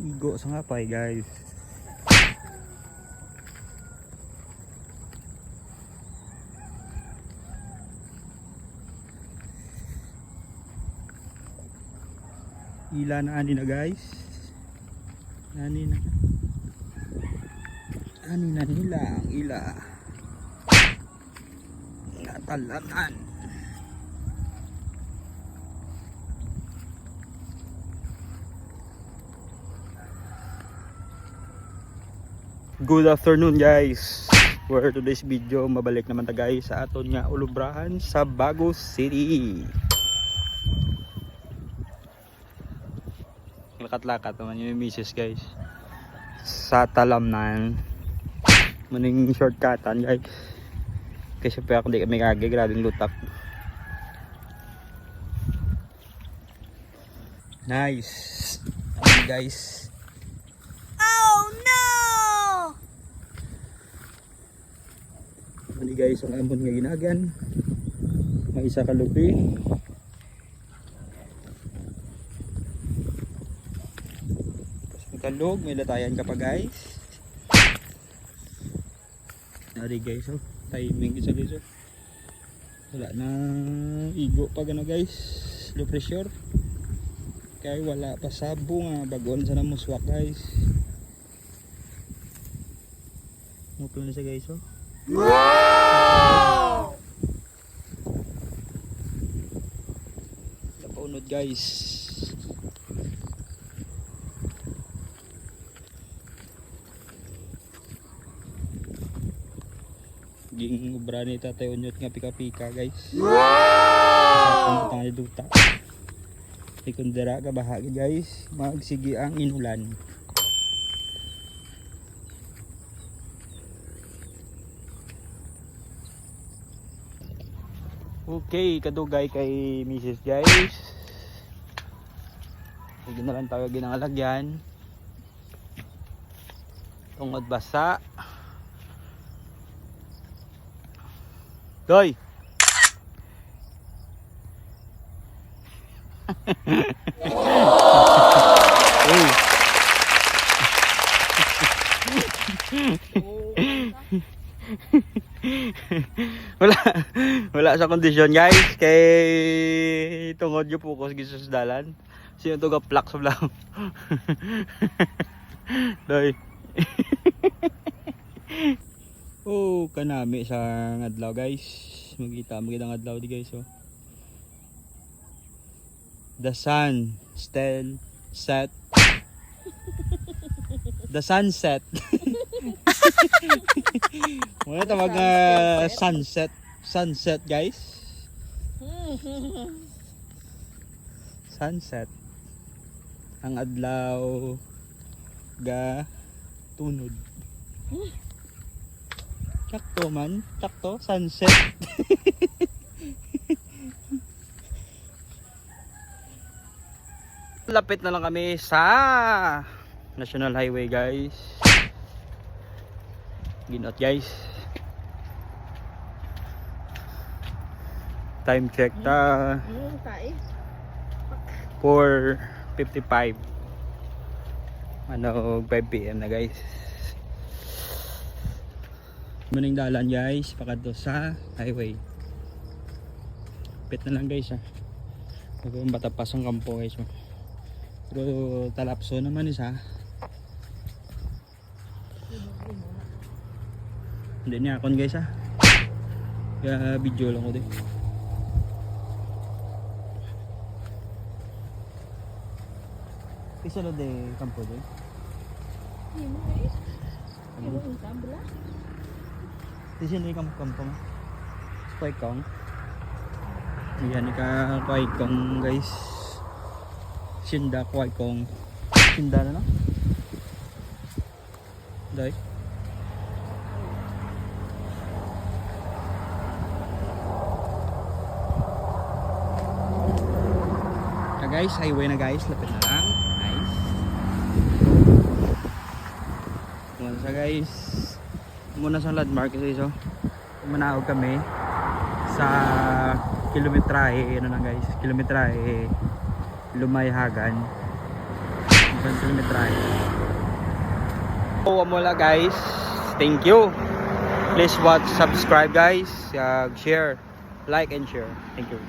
Igo sa ngapay guys. Ila na ani na guys. Ani na. Ani na nila ang ila. Natalanan. Good afternoon guys. For today's video, mabalik naman ta guys sa aton nga ulubrahan sa Baguio City. Lakat-lakat naman yung misis guys. Sa Talamnan. Maning shortcutan guys. Kasi pa ako di kami kagay, grabing lutak. Nice. Ayan guys. Ini guys, ang ambon nga ginagan. May isa ka lupi. Tapos kalog, may latayan ka pa guys. Nari guys, oh. Timing isa guys, oh. Wala na igo pa gana guys. Low pressure. Kaya wala pa sabo nga bagon sa namuswak guys. Mupil na siya guys, oh. Wow! Napaunod guys. Ging ubra ni Tatay Unyot nga pika-pika guys. Wow! Sa duta. Ikundara ka bahagi guys. Magsigi ang inulan. Okay, kadugay kay Mrs. guys. Huwag na lang tayo ginangalagyan. Tungod basa. Doy! wala sa kondisyon guys kay tungod yung focus gisus dalan sino to ga-plak sa blang. Doy. Oh kanami sa adlaw guys, magitang adlaw di guys, oh. The sun still set. The sunset. Muna tawag nga sunset. Sunset guys. Sunset. Ang adlaw ga tunod. Sakto man. Sakto. Sunset. Lapit na lang kami sa National Highway guys. Ginot guys. Time check ta 4:55. Ano 5 PM na guys. Maning dalan guys pakadto sa highway. Pit na lang guys ha. Kung batapas ang kampo guys. Pero talapso naman isa. Hindi niya akon guys ha. Kaya video lang ko din. Isa na de kampo din. Hindi mo guys. Hindi mo usap bala. Isa na yung kampo mo. Spike kong. Yan ka kway kong guys. Sinda kway kong. Sinda na no? Dai. Guys, highway na guys, lapit na lang. Nice. Muna sa guys, muna sa landmark kasi so manawag kami sa kilometrahe, ano na guys, kilometrahe Lumayhagan. 10 kilometrahe. So mula guys, thank you. Please watch, subscribe guys, share, like and share. Thank you.